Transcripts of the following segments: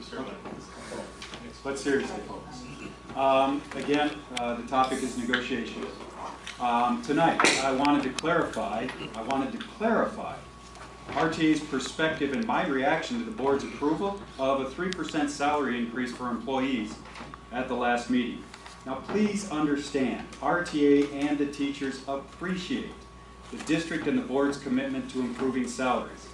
Certainly. But seriously, folks. Again, the topic is negotiations. Tonight, I wanted to clarify RTA's perspective and my reaction to the board's approval of a 3% salary increase for employees at the last meeting. Now, please understand, RTA and the teachers appreciate the district and the board's commitment to improving salaries.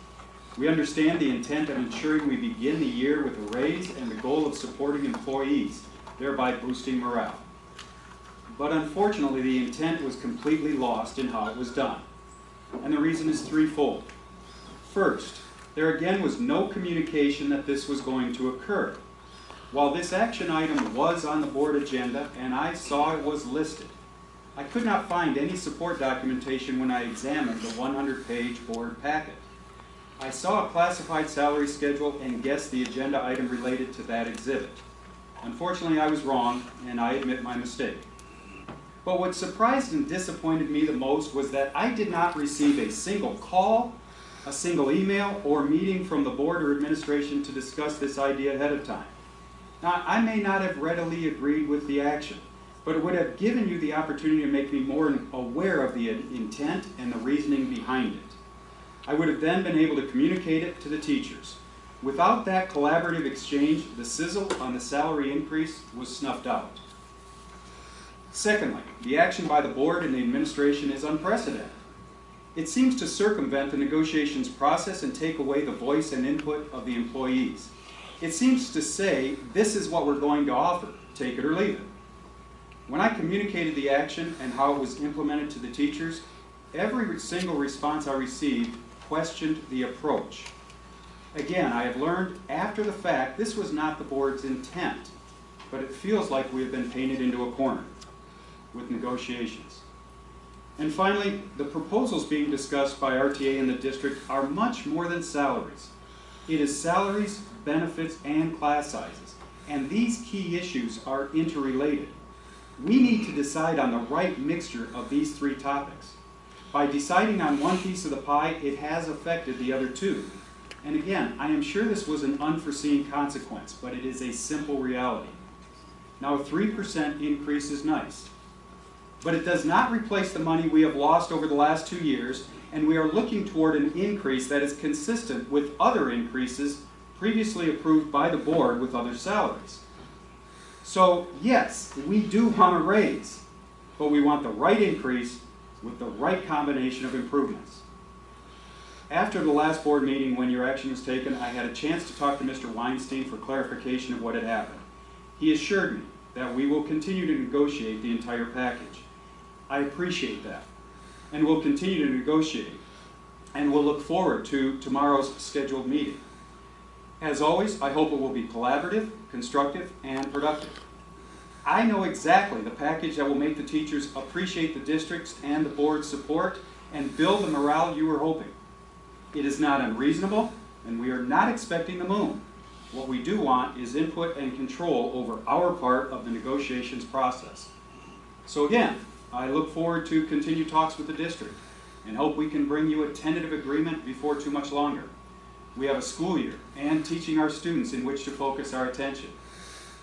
We understand the intent of ensuring we begin the year with a raise and the goal of supporting employees, thereby boosting morale. But unfortunately, the intent was completely lost in how it was done. And the reason is threefold. First, there again was no communication that this was going to occur. While this action item was on the board agenda and I saw it was listed, I could not find any support documentation when I examined the 100-page board packet. I saw a classified salary schedule and guessed the agenda item related to that exhibit. Unfortunately, I was wrong, and I admit my mistake. But what surprised and disappointed me the most was that I did not receive a single call, a single email, or meeting from the board or administration to discuss this idea ahead of time. Now, I may not have readily agreed with the action, but it would have given you the opportunity to make me more aware of the intent and the reasoning behind it. I would have then been able to communicate it to the teachers. Without that collaborative exchange, the sizzle on the salary increase was snuffed out. Secondly, the action by the board and the administration is unprecedented. It seems to circumvent the negotiations process and take away the voice and input of the employees. It seems to say, this is what we're going to offer, take it or leave it. When I communicated the action and how it was implemented to the teachers, every single response I received questioned the approach. Again, I have learned after the fact this was not the board's intent, but it feels like we have been painted into a corner with negotiations. And finally, the proposals being discussed by RTA and the district are much more than salaries. It is salaries, benefits, and class sizes, and these key issues are interrelated. We need to decide on the right mixture of these three topics. By deciding on one piece of the pie, it has affected the other two. And again, I am sure this was an unforeseen consequence, but it is a simple reality. Now, a 3% increase is nice, but it does not replace the money we have lost over the last 2 years, and we are looking toward an increase that is consistent with other increases previously approved by the board with other salaries. So, yes, we do want a raise, but we want the right increase with the right combination of improvements. After the last board meeting when your action was taken, I had a chance to talk to Mr. Weinstein for clarification of what had happened. He assured me that we will continue to negotiate the entire package. I appreciate that, and we'll continue to negotiate, and we'll look forward to tomorrow's scheduled meeting. As always, I hope it will be collaborative, constructive, and productive. I know exactly the package that will make the teachers appreciate the district's and the board's support and build the morale you were hoping. It is not unreasonable, and we are not expecting the moon. What we do want is input and control over our part of the negotiations process. So again, I look forward to continued talks with the district and hope we can bring you a tentative agreement before too much longer. We have a school year and teaching our students in which to focus our attention.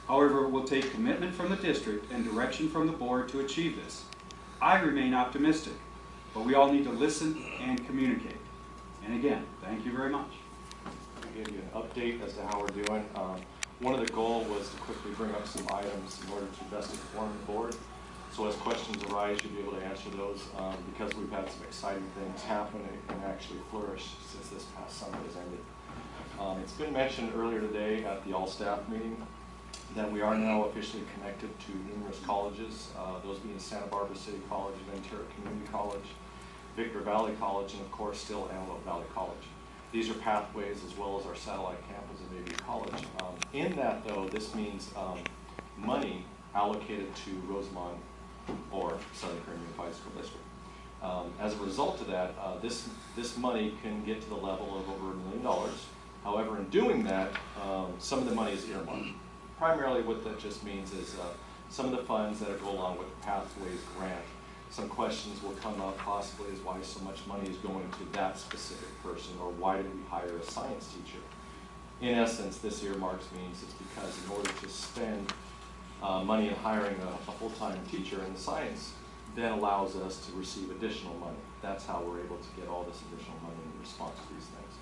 However, it will take commitment from the district and direction from the board to achieve this. I remain optimistic, but we all need to listen and communicate. And again, thank you very much. I'll give you an update as to how we're doing. One of the goals was to quickly bring up some items in order to best inform the board. So as questions arise, you'll be able to answer those because we've had some exciting things happen and actually flourish since this past summer has ended. It's been mentioned earlier today at the all-staff meeting that we are now officially connected to numerous colleges, those being Santa Barbara City College, Ventura Community College, Victor Valley College, and of course still Antelope Valley College. These are pathways as well as our satellite campus of AV College. In that though, this means money allocated to Rosamond or Southern Kern Unified School District. As a result of that, this money can get to the level of over $1 million. However, in doing that, some of the money is earmarked. Primarily what that just means is some of the funds that go along with the Pathways grant, some questions will come up possibly as why so much money is going to that specific person, or why did we hire a science teacher? in essence, this earmarks means it's because in order to spend money in hiring a full-time teacher in science, then allows us to receive additional money. That's how we're able to get all this additional money in response to these things.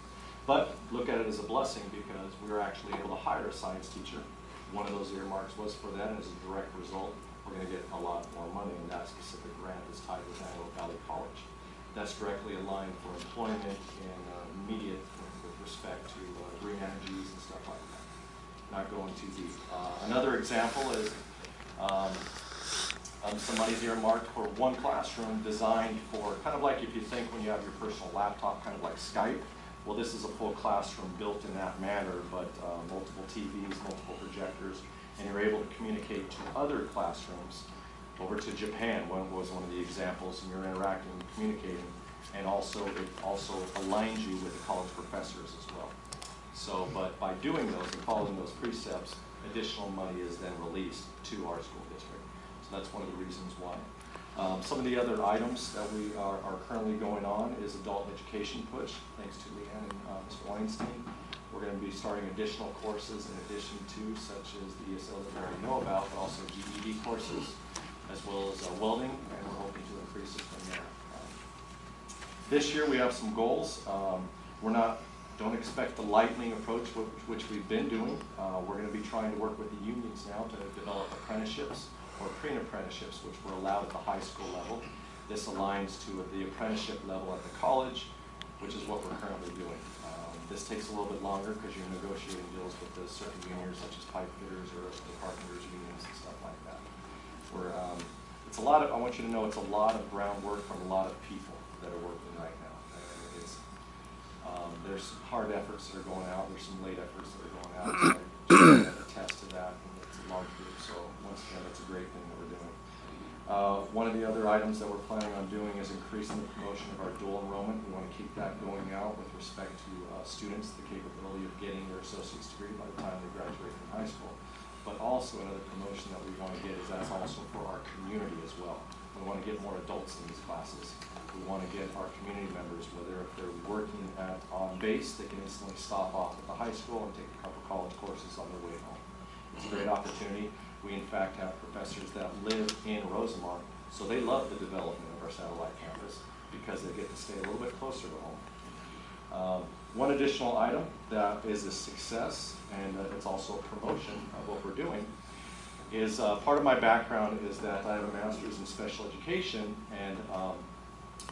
But look at it as a blessing because we were actually able to hire a science teacher. One of those earmarks was for that, and as a direct result, we're going to get a lot more money, and that specific grant is tied with Antelope Valley College. That's directly aligned for employment and immediate with respect to green energies and stuff like that. Not going too deep. Another example is some money's earmarked for one classroom designed for, kind of like if you think when you have your personal laptop, kind of like Skype. Well, this is a full classroom built in that manner, but multiple TVs, multiple projectors, and you're able to communicate to other classrooms over to Japan. One was one of the examples, and you're interacting and communicating, and also it also aligns you with the college professors as well. So, but by doing those and following those precepts, additional money is then released to our school district. So that's one of the reasons why. Some of the other items that we are currently going on is adult education push, thanks to Leanne and Mr. Weinstein. We're going to be starting additional courses in addition to such as the ESL that we already know about, but also GED courses, as well as welding, and we're hoping to increase it from there. This year we have some goals. Don't expect the lightning approach which we've been doing. We're going to be trying to work with the unions now to develop apprenticeships or pre-apprenticeships, which were allowed at the high school level. This aligns to the apprenticeship level at the college, which is what we're currently doing. This takes a little bit longer because you're negotiating deals with the certain unions such as pipe fitters or the carpenters unions and stuff like that. It's a lot of, I want you to know, it's a lot of groundwork from a lot of people that are working right now. There's some hard efforts that are going out, there's some late efforts that are going out, so I attest to that, and it's a large group, so once again, that's a great thing that we're doing. One of the other items that we're planning on doing is increasing the promotion of our dual enrollment. We want to keep that going out with respect to students, the capability of getting their associate's degree by the time they graduate from high school. But also another promotion that we want to get is that's also for our community as well. We want to get more adults in these classes. We want to get our community members, whether if they're working on base, they can instantly stop off at the high school and take a couple college courses on their way home. It's a great opportunity. We in fact have professors that live in Rosamond, so they love the development of our satellite campus because they get to stay a little bit closer to home. One additional item that is a success, and it's also a promotion of what we're doing, is part of my background is that I have a master's in special education, and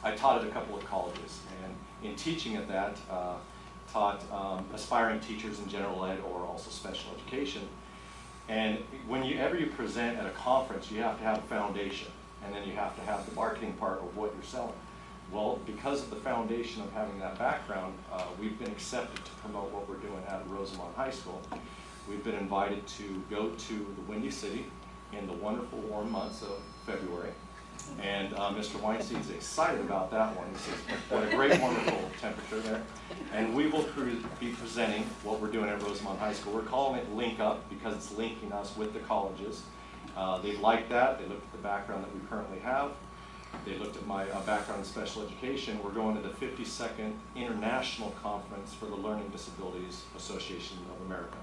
I taught at a couple of colleges, and in teaching at that, taught aspiring teachers in general ed or also special education. And whenever you present at a conference, you have to have a foundation, and then you have to have the marketing part of what you're selling. Well, because of the foundation of having that background, we've been accepted to promote what we're doing at Rosamond High School. We've been invited to go to the Windy City in the wonderful warm months of February. And Mr. Weinstein's excited about that one. He says, what a great, wonderful temperature there. And we will be presenting what we're doing at Rosamond High School. We're calling it Link Up because it's linking us with the colleges. They liked that. They looked at the background that we currently have. They looked at my background in special education. We're going to the 52nd International Conference for the Learning Disabilities Association of America.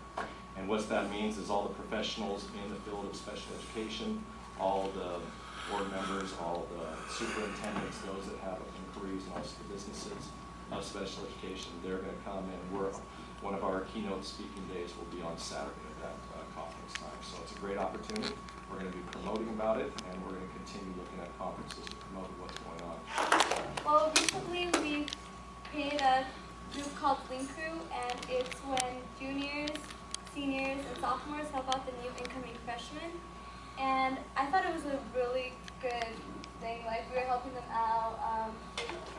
And what that means is all the professionals in the field of special education, all the board members, all the superintendents, those that have inquiries, and also the businesses of special education, they're going to come, and one of our keynote speaking days will be on Saturday at that conference time. So it's a great opportunity. We're going to be promoting about it, and we're going to continue looking at conferences to promote what's going on. Well, recently we created a group called Link Crew, and it's when juniors, seniors, and sophomores help out the new incoming freshmen. And I thought it was a really good thing. Like, we were helping them out.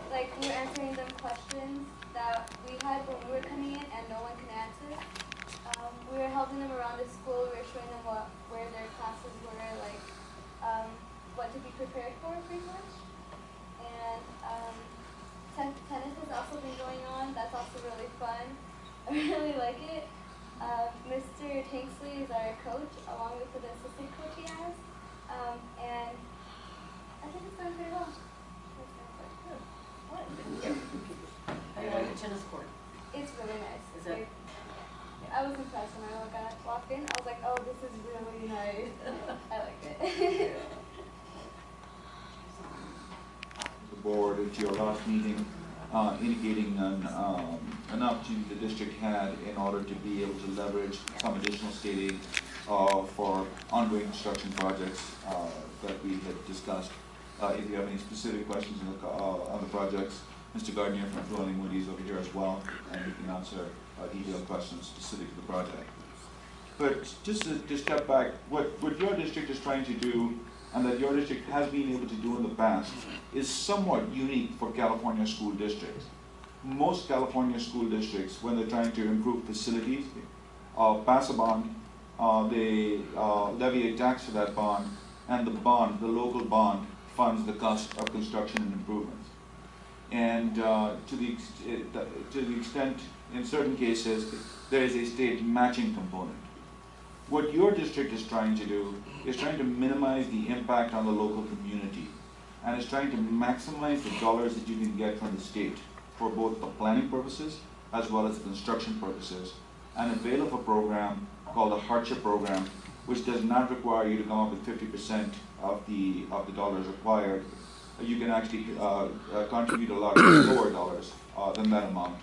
Like, we were answering them questions that we had when we were coming in and no one can answer. We were helping them around the school. We were showing them where their classes were, like what to be prepared for, pretty much. And tennis has also been going on. That's also really fun. I really like it. Mr. Tanksley is our coach, along with the assistant coach he has. And I think it's going pretty well. What? I like the tennis court. It's really nice. Is it? I was impressed when I walked in. I was like, oh, this is really nice. I liked it. The board at your last meeting indicating an opportunity the district had in order to be able to leverage some additional state aid for ongoing construction projects that we had discussed. If you have any specific questions on the projects, Mr. Gaudineeer from Roney is over here as well, and he can answer detailed questions specific to the project. But just to step back, what your district is trying to do, and that your district has been able to do in the past, is somewhat unique for California school districts. Most California school districts, when they're trying to improve facilities, pass a bond, they levy a tax for that bond, and the local bond, funds the cost of construction and improvements. And to the extent, in certain cases, there is a state matching component. What your district is trying to do is trying to minimize the impact on the local community, and is trying to maximize the dollars that you can get from the state for both the planning purposes as well as the construction purposes, and avail of a program called a hardship program, which does not require you to come up with 50% of the dollars required. You can actually contribute a lot lower dollars than that amount,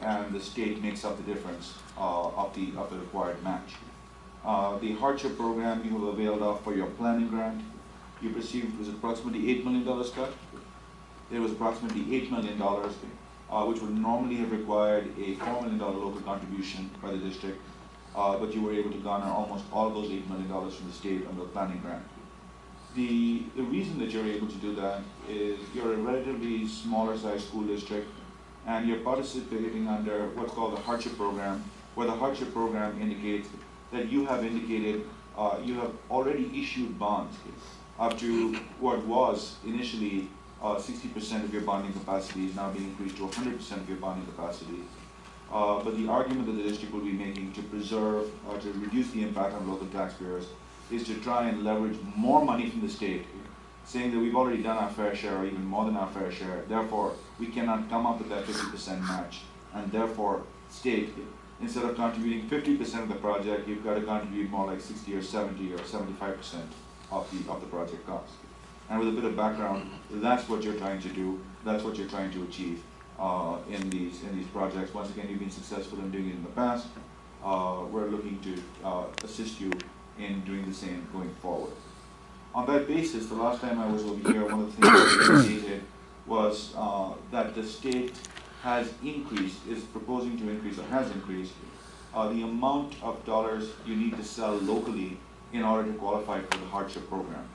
and the state makes up the difference of the required match. The hardship program you will avail of for your planning grant, you received was approximately $8 million cut. There was approximately $8 million, which would normally have required a $4 million local contribution by the district, but you were able to garner almost all of those $8 million from the state under the planning grant. The reason that you're able to do that is you're a relatively smaller size school district, and you're participating under what's called the hardship program, where the hardship program indicates that you have you have already issued bonds up to what was initially 60% of your bonding capacity is now being increased to 100% of your bonding capacity. But the argument that the district will be making to preserve or to reduce the impact on local taxpayers is to try and leverage more money from the state, saying that we've already done our fair share or even more than our fair share, therefore we cannot come up with that 50% match, and therefore state, instead of contributing 50% of the project, you've got to contribute more like 60 or 70 or 75% of the project cost. And with a bit of background, that's what you're trying to do, that's what you're trying to achieve in these projects. Once again, you've been successful in doing it in the past. We're looking to assist you in doing the same going forward. On that basis, the last time I was over here, one of the things that we stated was that the state has increased, is proposing to increase, or has increased, the amount of dollars you need to sell locally in order to qualify for the hardship program.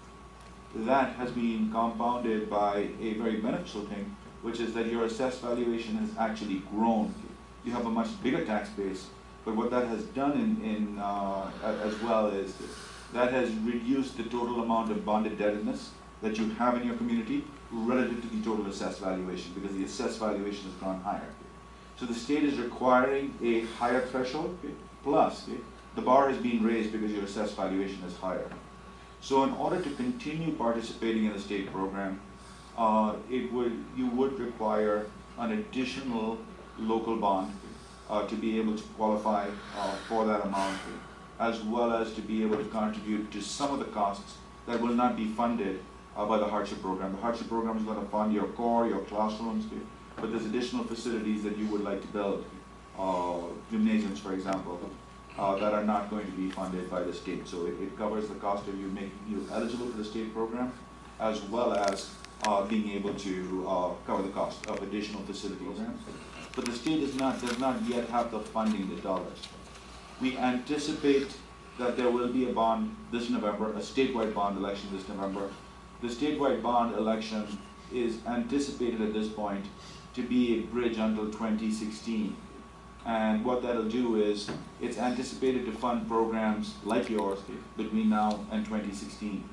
That has been compounded by a very beneficial thing, which is that your assessed valuation has actually grown. You have a much bigger tax base, but what that has done as well is that has reduced the total amount of bond indebtedness that you have in your community relative to the total assessed valuation, because the assessed valuation has gone higher. So the state is requiring a higher threshold, plus the bar has been raised because your assessed valuation is higher. So in order to continue participating in the state program, you would require an additional local bond to be able to qualify for that amount, as well as to be able to contribute to some of the costs that will not be funded by the hardship program. The hardship program is going to fund your core, your classrooms, but there's additional facilities that you would like to build, gymnasiums, for example, that are not going to be funded by the state. So it covers the cost of you making you eligible for the state program, as well as being able to cover the cost of additional facility programs. But the state does not yet have the funding, the dollars. We anticipate that there will be a bond this November, a statewide bond election this November. The statewide bond election is anticipated at this point to be a bridge until 2016. And what that'll do is, it's anticipated to fund programs like yours between now and 2016.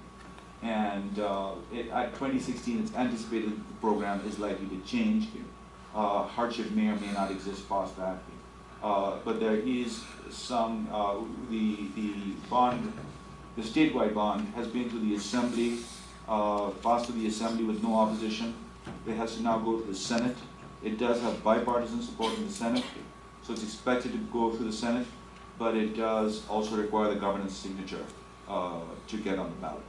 And at 2016, it's anticipated the program is likely to change. Hardship may or may not exist past that. But there is some, the statewide bond has been to the Assembly, passed to the Assembly with no opposition. It has to now go to the Senate. It does have bipartisan support in the Senate. So it's expected to go through the Senate, but it does also require the governor's signature to get on the ballot.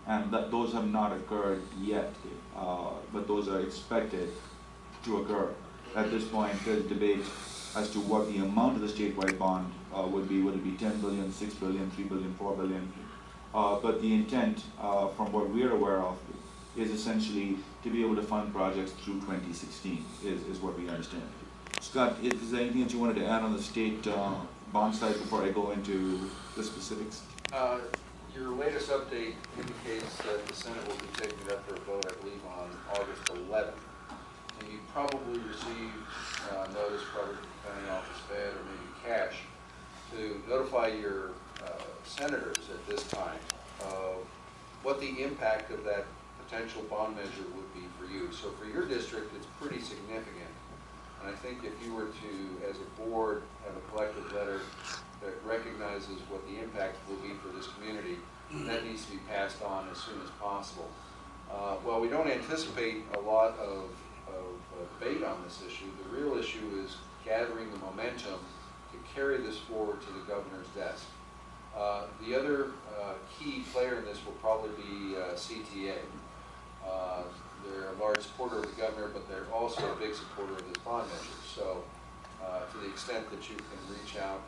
And those have not occurred yet, but those are expected to occur. At this point, there's debate as to what the amount of the statewide bond would be. Would it be 10 billion, 6 billion, 3 billion, 4 billion? But the intent, from what we're aware of, is essentially to be able to fund projects through 2016, is what we understand. Scott, is there anything that you wanted to add on the state bond side before I go into the specifics? Your latest update indicates that the Senate will be taking it up for a vote, I believe, on August 11th. And you probably received notice, probably from the county office fed or maybe cash, to notify your senators at this time of what the impact of that potential bond measure would be for you. So for your district, it's pretty significant. And I think if you were to, as a board, have a collective letter that recognizes what the impact will be for this community, that needs to be passed on as soon as possible. While we don't anticipate a lot of debate on this issue, the real issue is gathering the momentum to carry this forward to the governor's desk. The other key player in this will probably be CTA. They're a large supporter of the governor, but they're also a big supporter of this bond measure. So to the extent that you can reach out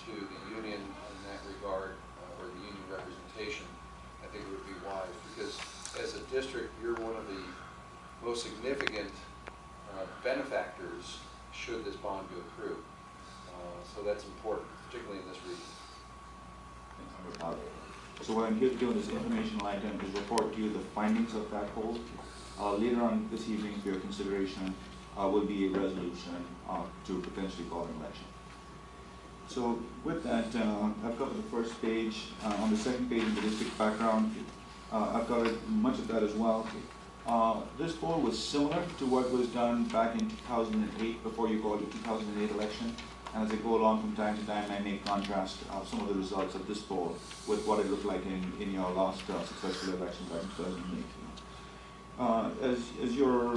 to the union in that regard, or the union representation, I think it would be wise, because as a district, you're one of the most significant benefactors should this bond go through. So that's important, particularly in this region. So what I'm here to do in this informational item is report to you the findings of that poll. Later on this evening, for your consideration, will be a resolution to potentially call an election. So with that, I've covered the first page. On the second page in the district background, I've covered much of that as well. This poll was similar to what was done back in 2008, before you called the 2008 election. And as I go along from time to time, I may contrast some of the results of this poll with what it looked like in your last successful election back in 2008. As you're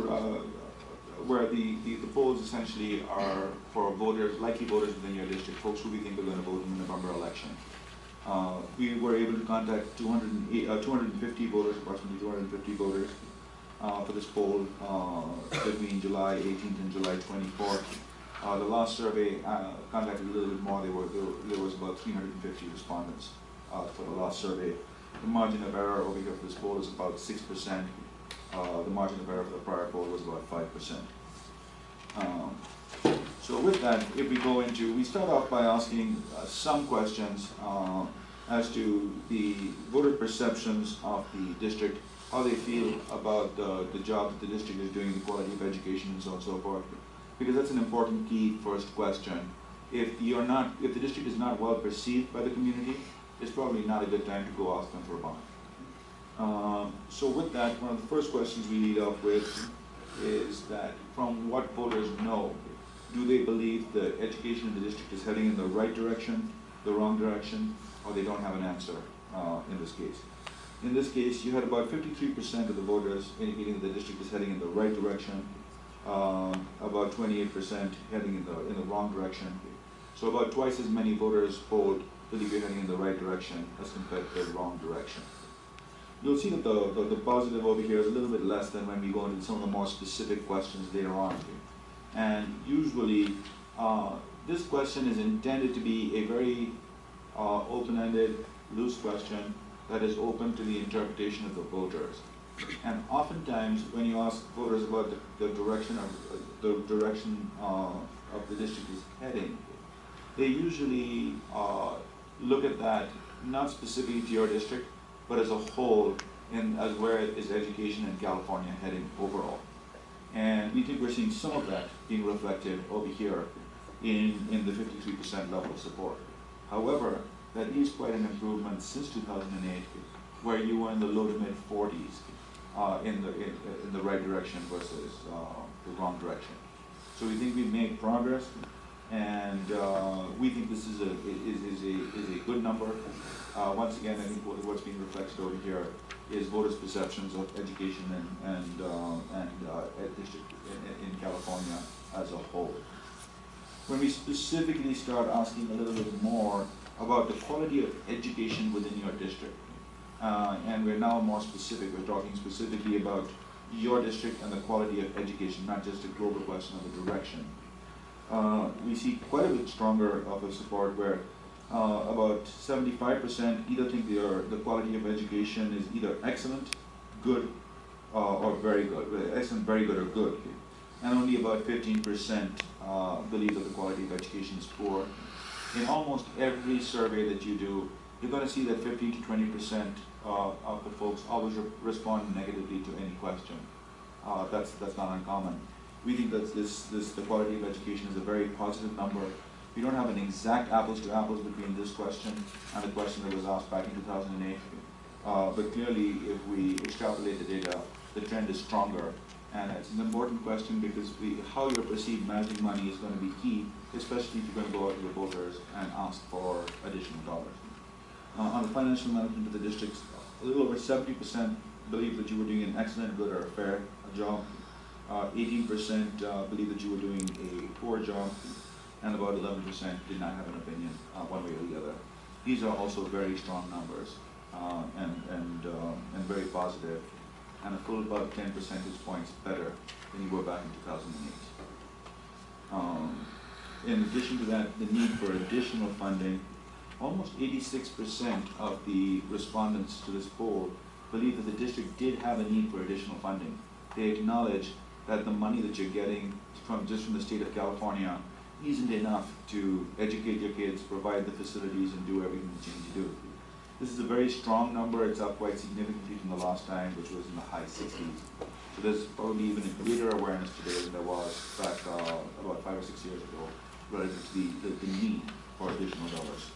where the polls essentially are for voters, likely voters within your district, folks who we think are going to vote in the November election. We were able to contact 250 voters, approximately 250 voters, for this poll between July 18th and July 24th. The last survey contacted a little bit more. There was about 350 respondents for the last survey. The margin of error over here for this poll is about 6%. The margin of error for the prior poll was about 5%. So with that, if we go into, we start off by asking some questions as to the voter perceptions of the district, how they feel about the job that the district is doing, the quality of education, and so on and so forth. Because that's an important key first question. If the district is not well perceived by the community, it's probably not a good time to go ask them for a bond. So with that, one of the first questions we lead off with is that from what voters know, do they believe the education in the district is heading in the right direction, the wrong direction, or they don't have an answer in this case? In this case, you had about 53% of the voters indicating that the district is heading in the right direction, about 28% heading in the wrong direction. So about twice as many voters polled believe you're heading in the right direction as compared to the wrong direction. You'll see that the positive over here is a little bit less than when we go into some of the more specific questions later on. And usually, this question is intended to be a very open-ended, loose question that is open to the interpretation of the voters. And oftentimes, when you ask voters about the direction of the district is heading, they usually look at that not specifically to your district, but as a whole, as where is education in California heading overall. And we think we're seeing some of that being reflected over here in the 53% level of support. However, that is quite an improvement since 2008, where you were in the low to mid 40s in the right direction versus the wrong direction. So we think we've made progress, and we think this is a good number. Once again, I think what's being reflected over here is voters' perceptions of education and district in California as a whole. when we specifically start asking a little bit more about the quality of education within your district. And we're now more specific, we're talking specifically about your district and the quality of education, not just a global question of the direction. We see quite a bit stronger of a support where about 75% either think the quality of education is either excellent, good, or very good, excellent, very good, or good. And only about 15% believe that the quality of education is poor. In almost every survey that you do, you're going to see that 15 to 20% of the folks always respond negatively to any question. That's not uncommon. We think that the quality of education is a very positive number. We don't have an exact apples to apples between this question and the question that was asked back in 2008. But clearly, if we extrapolate the data, the trend is stronger. And it's an important question because how you're perceived managing money is going to be key, especially if you're going to go out to the voters and ask for additional dollars. On the financial management of the districts, a little over 70% believe that you were doing an excellent, good, or a fair job. 18% believe that you were doing a poor job, and about 11% did not have an opinion one way or the other. These are also very strong numbers and very positive, and a full about 10 percentage points better than you were back in 2008. In addition to that, the need for additional funding, almost 86% of the respondents to this poll believe that the district did have a need for additional funding. They acknowledge that the money that you're getting from the state of California isn't enough to educate your kids, provide the facilities, and do everything that you need to do. This is a very strong number. It's up quite significantly from the last time, which was in the high 60s. So there's probably even a greater awareness today than there was back about 5 or 6 years ago relative to the need for additional dollars.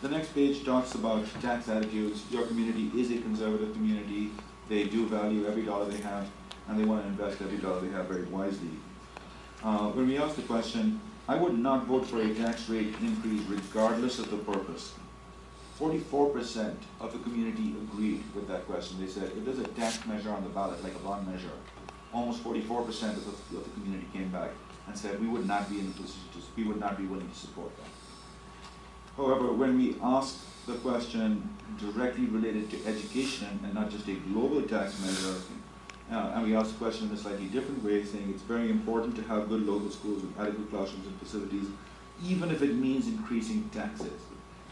The next page talks about tax attitudes. Your community is a conservative community. They do value every dollar they have, and they want to invest every dollar they have very wisely. When we ask the question, I would not vote for a tax rate increase regardless of the purpose. 44% of the community agreed with that question. They said, if there's a tax measure on the ballot, like a bond measure, almost 44% of the community came back and said we would not be in a position we would not be willing to support that. However, when we ask the question directly related to education and not just a global tax measure, and we ask the question in a slightly different way, saying it's very important to have good local schools with adequate classrooms and facilities, even if it means increasing taxes.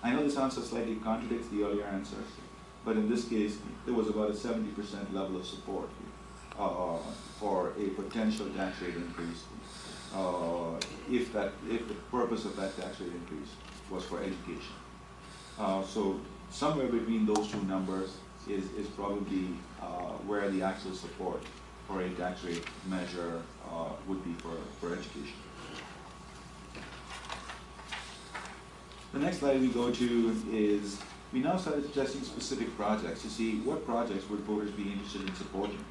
I know this answer slightly contradicts the earlier answer, but in this case, there was about a 70% level of support for a potential tax rate increase, if the purpose of that tax rate increase was for education. So somewhere between those two numbers is probably where the actual support for a tax rate measure would be for education. The next slide we go to is, we now started suggesting specific projects to see what projects would voters be interested in supporting.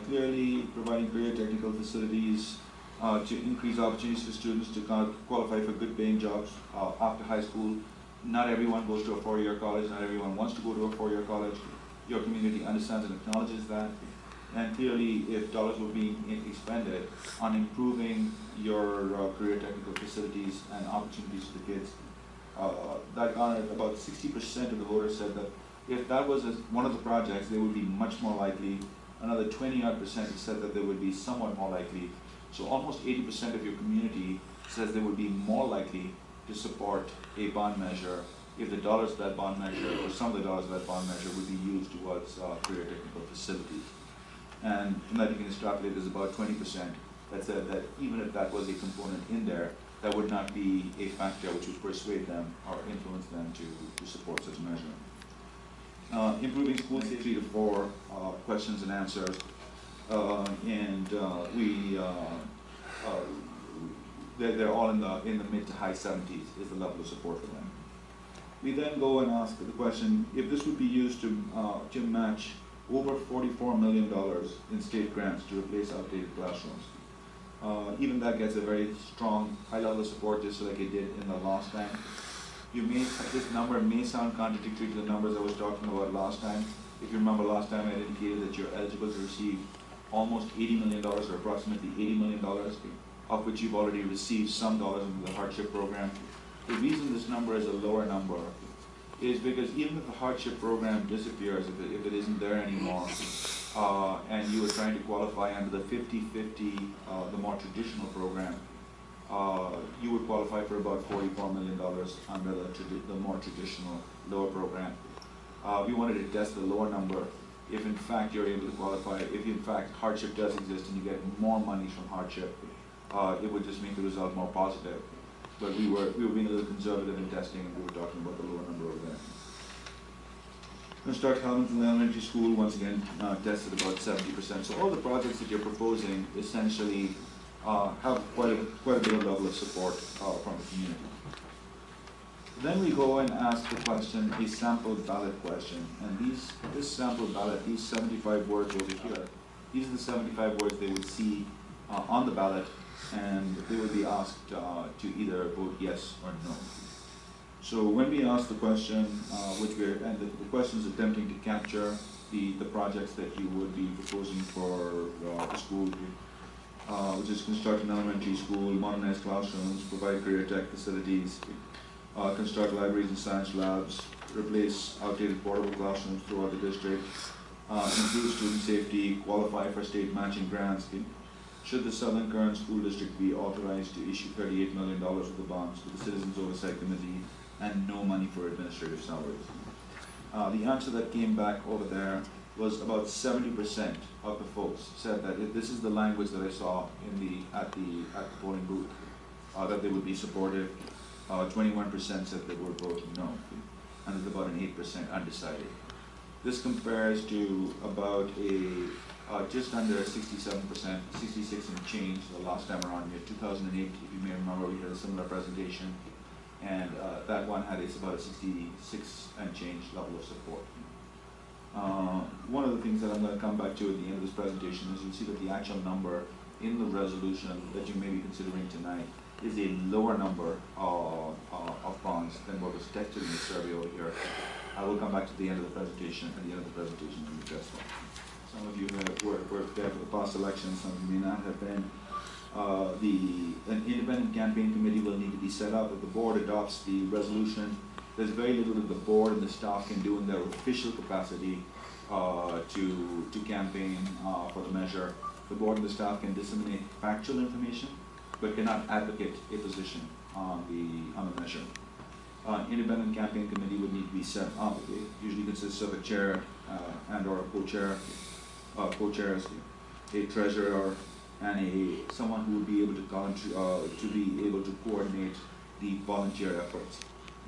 Clearly, providing career technical facilities to increase opportunities for students to qualify for good paying jobs after high school. Not everyone goes to a four-year college, not everyone wants to go to a four-year college. Your community understands and acknowledges that. And clearly, if dollars were being expended on improving your career technical facilities and opportunities for the kids, that garnered about 60% of the voters said that if that was one of the projects, they would be much more likely. Another 20% said that they would be somewhat more likely. So almost 80% of your community says they would be more likely to support a bond measure if the dollars of that bond measure, or some of the dollars of that bond measure, would be used towards career technical facilities. And from that you can extrapolate, there's about 20% that said that even if that was a component in there, that would not be a factor which would persuade them or influence them to support such a measure. Improving school safety to 4 questions and answers. They're all in the mid to high 70s is the level of support for them. We then go and ask the question, if this would be used to match over $44 million in state grants to replace outdated classrooms. Even that gets a very strong high level of support, just like it did in the last time. This number may sound contradictory to the numbers I was talking about last time. If you remember last time, I indicated that you're eligible to receive almost $80 million, or approximately $80 million, of which you've already received some dollars into the hardship program. The reason this number is a lower number is because even if the hardship program disappears, if it isn't there anymore, and you were trying to qualify under the 50-50, the more traditional program, you would qualify for about $44 million under the more traditional lower program. We wanted to test the lower number. If in fact you're able to qualify, if in fact hardship does exist and you get more money from hardship, it would just make the result more positive. But we were being a little conservative in testing, and we were talking about the lower number over there. Construct Hamilton Elementary School, once again, tested about 70%. So all the projects that you're proposing essentially have quite a good level of support from the community. Then we go and ask the question, a sample ballot question. And this sample ballot, these 75 words over here, these are the 75 words they would see on the ballot, and they would be asked to either vote yes or no. So when we ask the question, and the question is attempting to capture the projects that you would be proposing for the school, which is construct an elementary school, modernize classrooms, provide career tech facilities, construct libraries and science labs, replace outdated portable classrooms throughout the district, improve student safety, qualify for state matching grants. Should the Southern Kern School District be authorized to issue $38 million of the bonds to the Citizens Oversight Committee and no money for administrative salaries? The answer that came back over there was about 70% of the folks said that if this is the language that I saw at the polling booth, that they would be supportive. 21% said they would vote no, and there's about an 8% undecided. This compares to about just under 67%, 66 and change the last time around here, 2008, if you may remember, we had a similar presentation, and that one had about a 66 and change level of support. One of the things that I'm going to come back to at the end of this presentation is you'll see that the actual number in the resolution that you may be considering tonight is a lower number of bonds than what was texted in the survey over here. I will come back to the end of the presentation, and address that. Some of you were there for the past election, some of you may not have been. An independent campaign committee will need to be set up. If the board adopts the resolution, there's very little that the board and the staff can do in their official capacity to campaign for the measure. The board and the staff can disseminate factual information, but cannot advocate a position on the measure. Independent campaign committee would need to be set up. It usually consists of a chair and or a co-chairs, a treasurer, and someone who would be able to coordinate the volunteer efforts.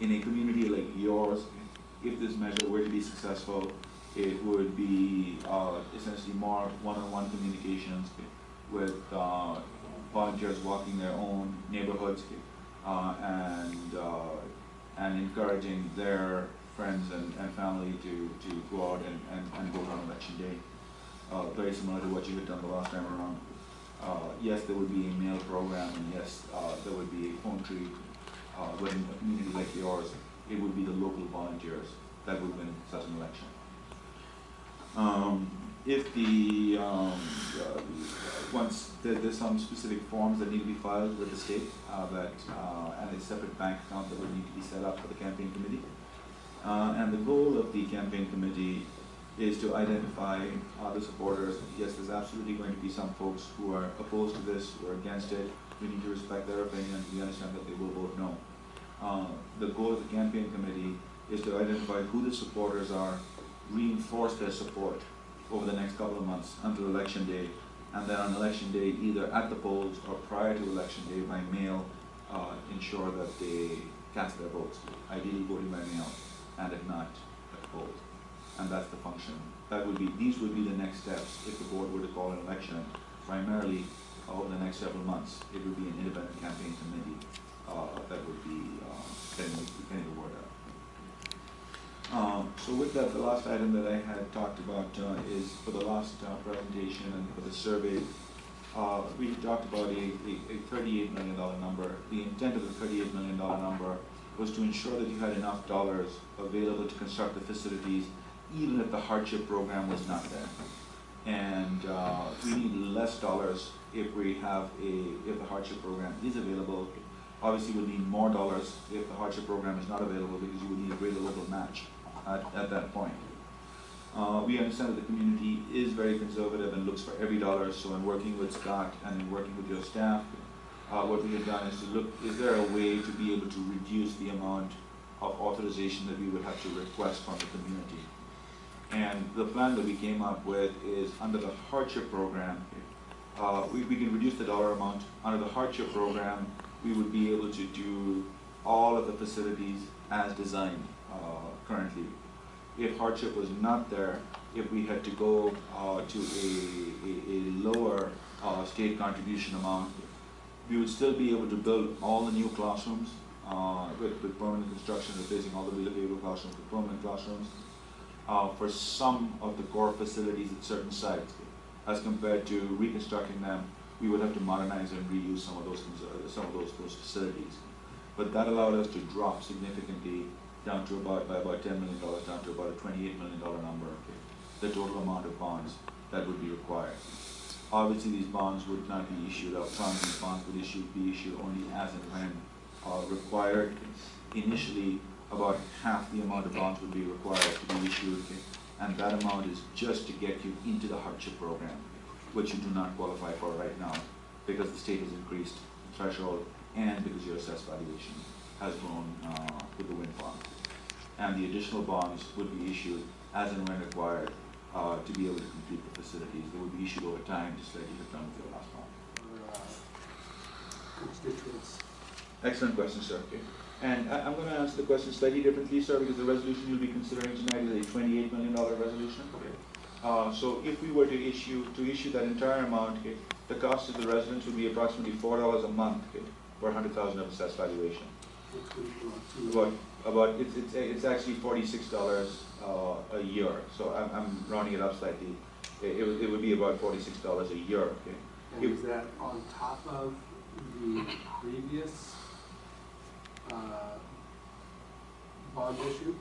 In a community like yours, if this measure were to be successful, it would be essentially more one-on-one communications with volunteers walking their own neighborhoods and encouraging their friends and family to go out and vote on election day. Very similar to what you had done the last time around. Yes, there would be a mail program, and yes, there would be a phone tree. But in a community like yours, it would be the local volunteers that would win such an election. Once there's some specific forms that need to be filed with the state, and a separate bank account that would need to be set up for the campaign committee. And the goal of the campaign committee is to identify the supporters. Yes, there's absolutely going to be some folks who are opposed to this, who are against it. We need to respect their opinion. We understand that they will vote no. The goal of the campaign committee is to identify who the supporters are, reinforce their support over the next couple of months until election day, and then on election day, either at the polls or prior to election day by mail, ensure that they cast their votes, ideally voting by mail, and if not, at the polls. And that's the function. These would be the next steps if the board were to call an election, primarily over the next several months. It would be an independent campaign committee that would be getting the word out. So with that, the last item that I had talked about is for the last presentation and for the survey, we talked about a $38 million number. The intent of the $38 million number was to ensure that you had enough dollars available to construct the facilities even if the hardship program was not there. And we need less dollars if we have if the hardship program is available. Obviously, we'll need more dollars if the hardship program is not available, because you would need a greater local match at that point. We understand that the community is very conservative and looks for every dollar, so in working with Scott and in working with your staff, what we have done is to look, is there a way to be able to reduce the amount of authorization that we would have to request from the community? And the plan that we came up with is, under the hardship program, we can reduce the dollar amount. Under the hardship program, we would be able to do all of the facilities as designed currently. If hardship was not there, if we had to go to a lower state contribution amount, we would still be able to build all the new classrooms with permanent construction, replacing all the behavioral classrooms with permanent classrooms. For some of the core facilities at certain sites, as compared to reconstructing them, we would have to modernize and reuse some of those facilities. But that allowed us to drop significantly down to by about $10 million, down to about a $28 million number, the total amount of bonds that would be required. Obviously, these bonds would not be issued up front. These bonds would be issued only as and when required. Initially, about half the amount of bonds would be required to be issued, and that amount is just to get you into the hardship program, which you do not qualify for right now, because the state has increased the threshold and because your assessed valuation has grown with the wind farm. And the additional bonds would be issued as and when required to be able to complete the facilities. They would be issued over time, just like you have done with your last bond. Constituents. Excellent question, sir. Okay. And I'm going to answer the question slightly differently, sir, because the resolution you'll be considering tonight is a $28 million resolution. Okay. So if we were to issue that entire amount, okay, the cost to the residents would be approximately $4 a month, okay, for 100,000 of assessed valuation. It's actually $46 a year. So I'm rounding it up slightly. It would be about $46 a year. Okay. And is that on top of the previous bond issue?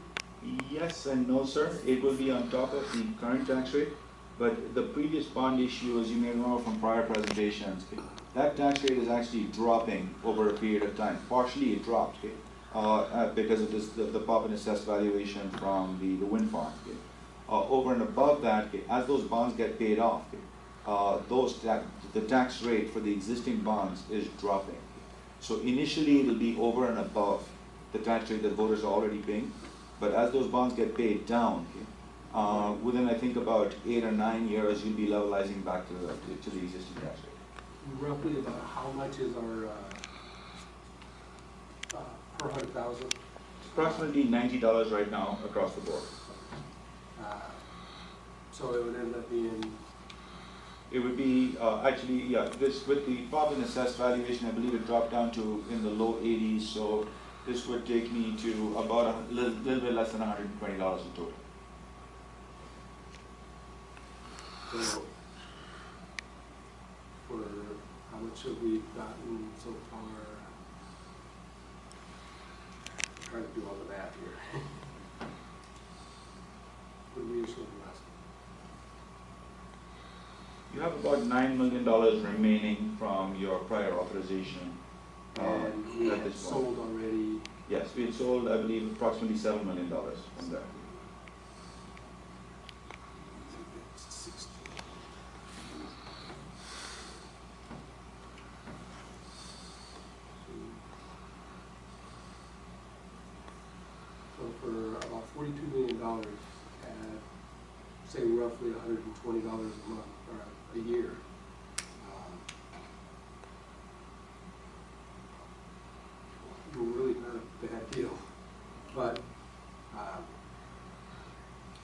Yes and no, sir. It will be on top of the current tax rate, but the previous bond issue, as you may remember from prior presentations, that tax rate is actually dropping over a period of time. Partially it dropped because of the pop in assessed valuation from the wind farm. Over and above that, as those bonds get paid off, the tax rate for the existing bonds is dropping. So initially it'll be over and above the tax rate that voters are already paying, but as those bonds get paid down, within I think about 8 or 9 years, you'll be levelizing back to the existing tax rate. Roughly about how much is our per 100,000? It's approximately $90 right now across the board. So it would end up being. It would be actually, yeah. This with the pop in assessed valuation, I believe it dropped down to in the low 80s. So this would take me to about a little bit less than $120 in total. So for how much have we gotten so far? I'm trying to do all the math here. What did we issue last? You have about $9 million remaining from your prior authorization. And we at had this point. sold already. Yes, we had sold, I believe, approximately $7 million from there. So for about $42 million at, say, roughly $120 a month or a year. Really not a bad deal, but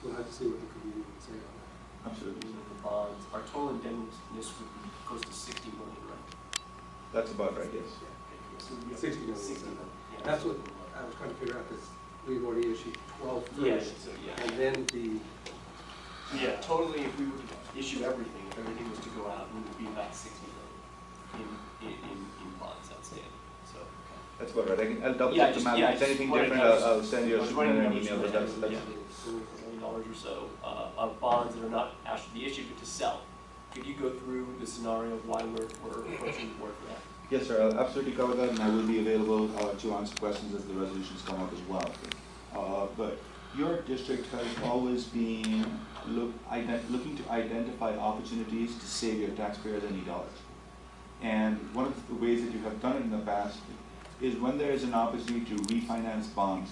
we'll have to see what the community would say on that. Absolutely. The bonds, our total indebtedness would be close to $60 million, right? That's about right, yes. So we'd be up to 60 million. 60 million. Yeah. That's what I was trying to figure out, because we've already issued 12 Yes, first, so yeah. and then the. Yeah, totally, if we were to issue everything, if everything was to go out, we would be about 60 million in bonds outstanding, so. That's about right. I'll double Yeah, check the just- math. yeah, If it's anything just different, running I'll send you a numbers, running an numbers email, through but my that's head, yeah. $1 million or so of bonds that are not cash to be issued, but to sell. Could you go through the scenario of why we're approaching the board for that? Yes, sir, I'll absolutely cover that, and I will be available to answer questions as the resolutions come up as well. But your district has always been looking to identify opportunities to save your taxpayers any dollars. And one of the ways that you have done it in the past is when there is an opportunity to refinance bonds,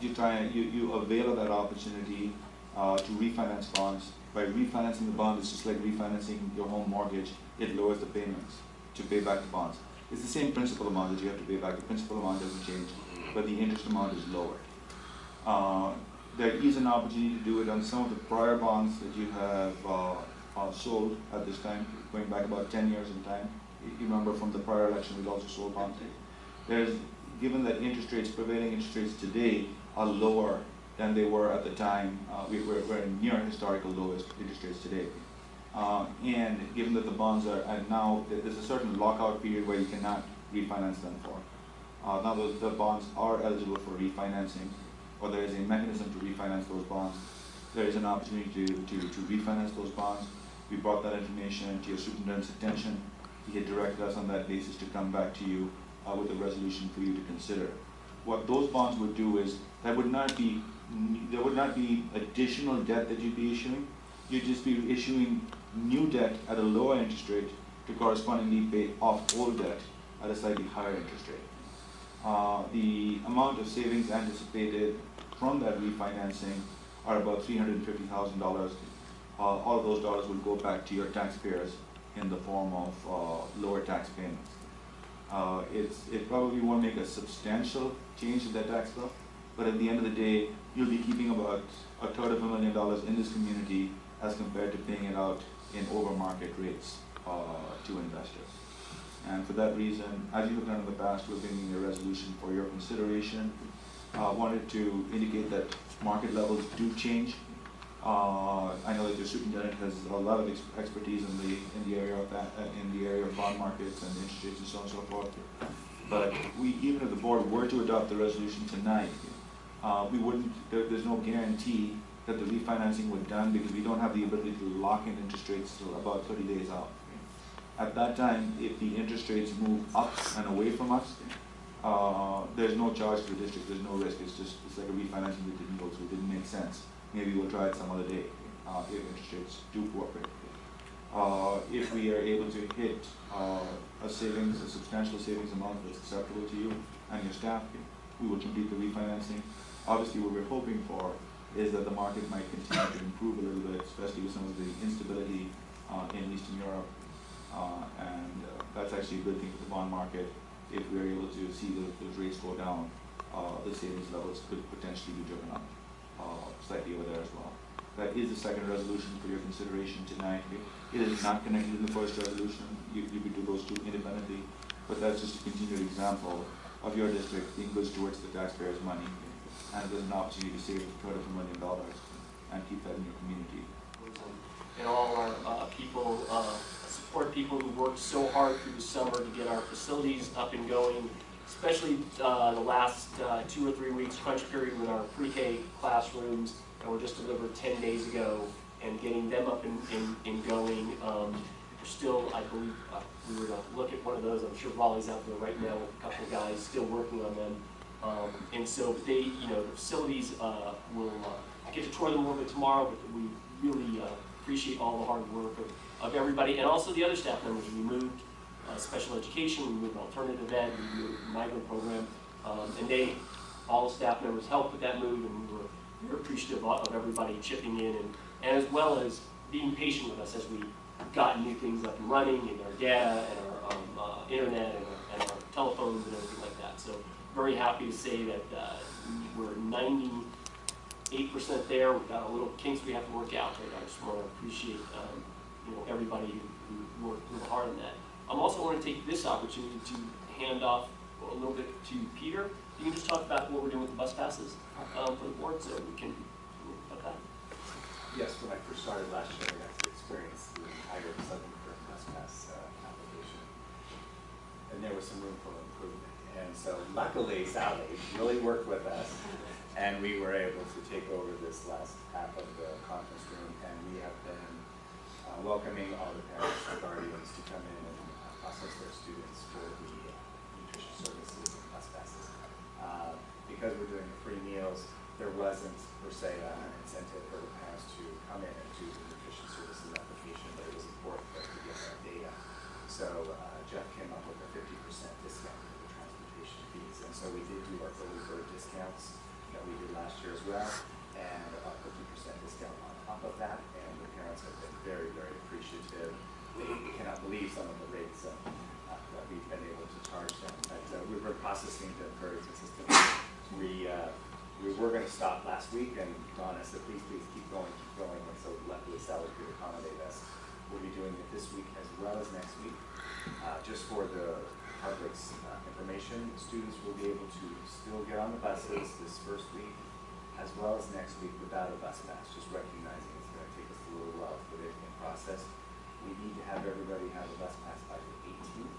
you avail of that opportunity to refinance bonds. By refinancing the bond, it's just like refinancing your home mortgage. It lowers the payments to pay back the bonds. It's the same principal amount that you have to pay back. The principal amount doesn't change, but the interest amount is lowered. There is an opportunity to do it on some of the prior bonds that you have sold at this time, going back about 10 years in time. You remember from the prior election, we'd also sold bonds. Given that prevailing interest rates today are lower than they were at the time, we're near historical lowest interest rates today. And given that the bonds are now, there's a certain lockout period where you cannot refinance them for. Now the bonds are eligible for refinancing, or there is a mechanism to refinance those bonds. There is an opportunity to refinance those bonds. We brought that information to your superintendent's attention. He had directed us on that basis to come back to you with a resolution for you to consider. What those bonds would do is there would not be additional debt that you'd be issuing. You'd just be issuing new debt at a lower interest rate to correspondingly pay off old debt at a slightly higher interest rate. The amount of savings anticipated from that refinancing are about $350,000. All of those dollars will go back to your taxpayers in the form of lower tax payments. It probably won't make a substantial change in their tax bill, but at the end of the day, you'll be keeping about $250,000 in this community as compared to paying it out in over market rates to investors. And for that reason, as you have done in the past, we're bringing a resolution for your consideration. Wanted to indicate that market levels do change. I know that your superintendent has a lot of expertise in the area of bond markets and interest rates and so on and so forth. But even if the board were to adopt the resolution tonight, there's no guarantee that the refinancing would be done because we don't have the ability to lock in interest rates till about 30 days out. At that time, if the interest rates move up and away from us, there's no charge to the district, there's no risk. It's like a refinancing that didn't go through, it didn't make sense. Maybe we'll try it some other day if interest rates do cooperate. If we are able to hit a substantial savings amount that's acceptable to you and your staff, we will complete the refinancing. Obviously, what we're hoping for is that the market might continue to improve a little bit, especially with some of the instability in Eastern Europe. And that's actually a good thing for the bond market. If we're able to see those rates go down, the savings levels could potentially be driven up slightly over there as well. That is the second resolution for your consideration tonight. It is not connected to the first resolution. You could do those two independently, but that's just a continued example of your district being good towards the taxpayers' money, and there's an opportunity to save $250,000 and keep that in your community. And all our people, support people who worked so hard through the summer to get our facilities up and going, especially the last 2 or 3 weeks crunch period with our pre-K classrooms that were just delivered 10 days ago, and getting them up and going. We're still, I believe, we were going to look at one of those. I'm sure Raleigh's out there right now with a couple of guys still working on them. And so the facilities will get to tour them a little bit tomorrow, but we really appreciate all the hard work of everybody, and also the other staff members. We moved special education, we moved alternative ed, we moved migrant program, and all the staff members helped with that move, and we're appreciative of everybody chipping in, and as well as being patient with us as we got new things up and running, and our data, and our internet, and our telephones, and everything like that. So very happy to say that we're 98% there. We've got a little kinks we have to work out, but I just want to appreciate everybody who worked real hard on that. I also want to take this opportunity to hand off a little bit to Peter. You can just talk about what we're doing with the bus passes for the board, so we can talk about that. Yes, when I first started last year, I got to experience the entire Southern Kern bus pass application, and there was some room for improvement. And so luckily, Sally really worked with us, and we were able to take over this last half of the conference room, and we have been welcoming all the parents and guardians to come in and process their students for the nutrition services and bus passes. Because we're doing the free meals, there wasn't per se an incentive for the parents to come in and do the nutrition services application, but it was important for us to get that data. So Jeff came up with a 50% discount for the transportation fees, and so we did do our early bird discounts that we did last year as well, and a 50% discount on top of that, and the parents have been very, very appreciative. They cannot believe some of the rates that we've been able to charge them, but we've been processing them very consistently. We were going to stop last week, and Donna said, please keep going, and so luckily Sally could accommodate us. We'll be doing it this week as well as next week. Just for the public's information, students will be able to still get on the buses this first week as well as next week without a bus pass, just recognizing it's going to take us a little while for it to get processed. We need to have everybody have a bus pass by the 18th.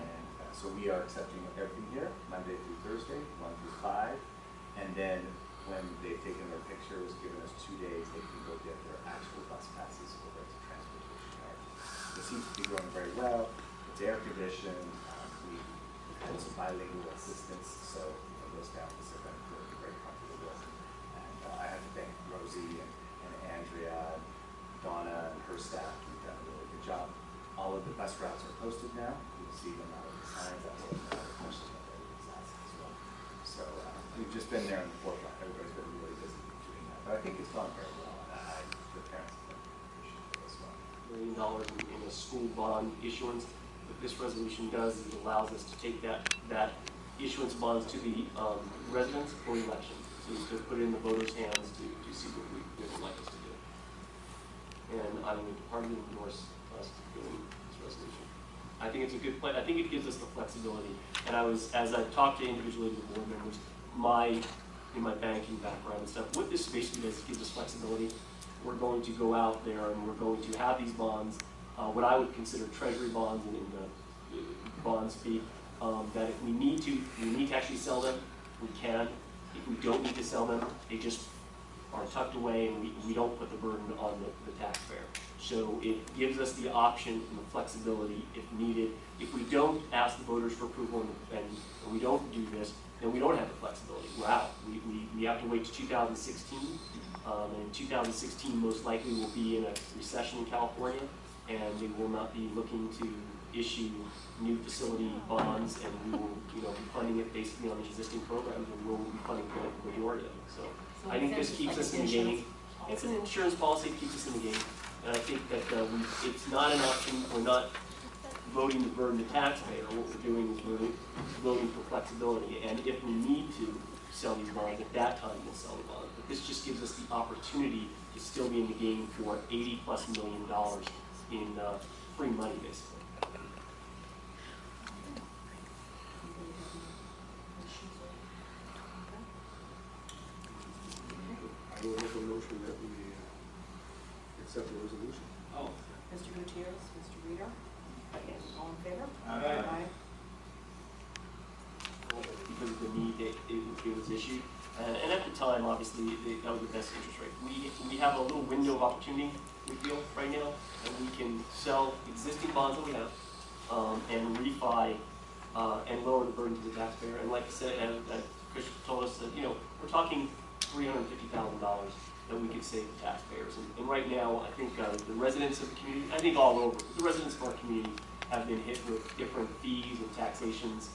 And so we are accepting everything here, Monday through Thursday, 1 through 5. And then when they've taken their pictures, given us 2 days, they can go get their actual bus passes over at the transportation yard. It seems to be going very well. It's air conditioned. We've had some bilingual assistance, so those families have been very comfortable with. And I have to thank Rosie and Andrea, and Donna, and her staff. We've done a really good job. All of the bus routes are posted now. You'll see them out of the signs. That's what the question that everybody's asking as well. So we've just been there in the forefront. Everybody's been really busy doing that. But I think it's gone very well. And the parents have been appreciative as well. $1 million in a school bond issuance. What this resolution does is it allows us to take that issuance bonds to the residents for election. So to put it in the voters' hands to see what we would like us to do. And I would hardly endorse us doing this resolution. I think it's a good plan. I think it gives us the flexibility. And as I talked to individually with board members, in my banking background and stuff, what this basically does is gives us flexibility. We're going to go out there and we're going to have these bonds, what I would consider treasury bonds in the bond speak, that if we need to actually sell them, we can. If we don't need to sell them, they just are tucked away and we don't put the burden on the taxpayer. So it gives us the option and the flexibility if needed. If we don't ask the voters for approval and we don't do this, then we don't have the flexibility. We're out. We have to wait to 2016. And in 2016, most likely we'll be in a recession in California, and they will not be looking to issue new facility bonds, and we will be funding it basically on the existing programs, and we'll be funding the majority of it. So I think this keeps us in the game. It's an insurance policy that keeps us in the game. And I think that it's not an option. We're not voting to burden the taxpayer. What we're doing is we're voting for flexibility. And if we need to sell these bonds, at that time we'll sell the bonds. But this just gives us the opportunity to still be in the game for $80+ million in free money, basically. I will make a motion that we accept the resolution. Oh. Mr. Gutierrez, Mr. Reader? Yes. All in favor? Aye. Because of the need it was issued. And at the time, obviously, that was the best interest rate. We have a little window of opportunity, we feel, right now, and we can sell existing bonds that we have and refi and lower the burden to the taxpayer. And like I said, and Chris told us that, we're talking $350,000 that we could save the taxpayers. And right now, I think the residents of the community, I think all over, the residents of our community have been hit with different fees and taxations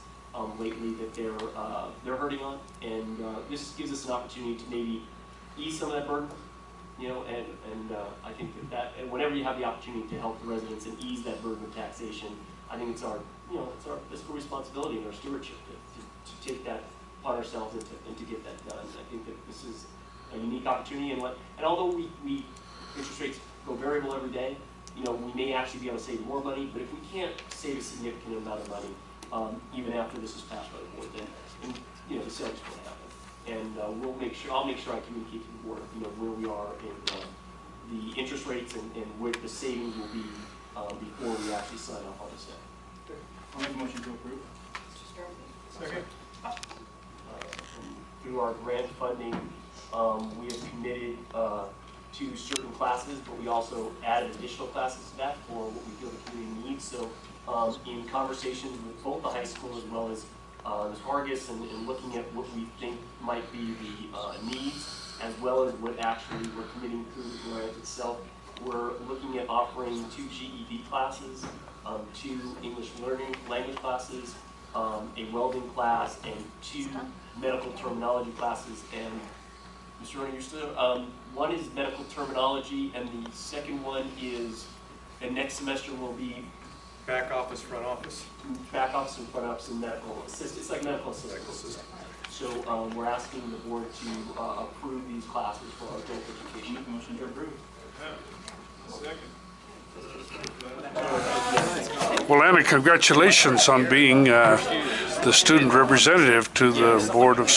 lately that they're hurting on. And this gives us an opportunity to maybe ease some of that burden, and I think that whenever you have the opportunity to help the residents and ease that burden of taxation, I think it's our fiscal responsibility and our stewardship to take that upon ourselves and to get that done. I think that this is a unique opportunity, and although we interest rates go variable every day, we may actually be able to save more money. But if we can't save a significant amount of money, even after this is passed by the board, then the sale just won't happen. And I'll make sure I communicate to the board, where we are in the interest rates and where the savings will be before we actually sign off on the sale. I'll make a motion to approve. Mr. Starkey? through our grant funding, we have committed to certain classes, but we also added additional classes to that for what we feel the community needs. So in conversations with both the high school as well as Ms. Vargas and looking at what we think might be the needs, as well as what actually we're committing through the grant itself, we're looking at offering 2 GED classes, 2 English learning language classes, a welding class, and 2 medical terminology classes. And Mr. Roney, you're still, one is medical terminology, and the second one is, and next semester will be Back office, front office. back office and front office and medical assistant. It's like medical assistant. So we're asking the board to approve these classes for our adult education. Make a motion to approve. Second. Well, Anna, congratulations on being the student representative to the Board of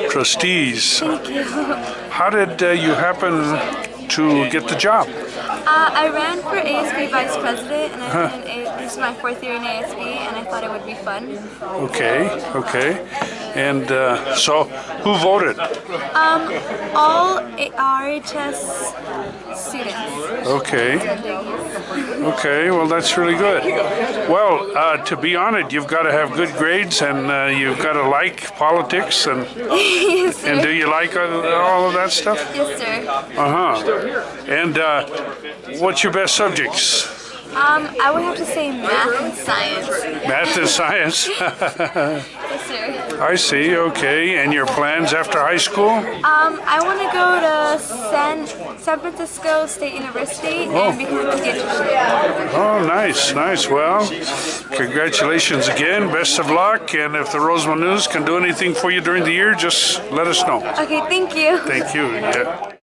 Trustees. Thank you. How did you happen to get the job? I ran for ASB Vice President, and this is my 4th year in ASB, and I thought it would be fun. Okay, okay. And so, who voted? All RHS students. Okay. Okay, well, that's really good. Well, to be on it, you've got to have good grades, and you've got to like politics, and Yes, sir. and do you like all of that stuff? Yes, sir. Uh-huh. And what's your best subjects? I would have to say math and science. Math and science? Yes, sir. I see, okay. And your plans after high school? I want to go to San Francisco State University and become a pediatrician. Oh, nice, nice. Well, congratulations again. Best of luck. And if the Rosamond News can do anything for you during the year, just let us know. Okay, thank you. Thank you. Yeah.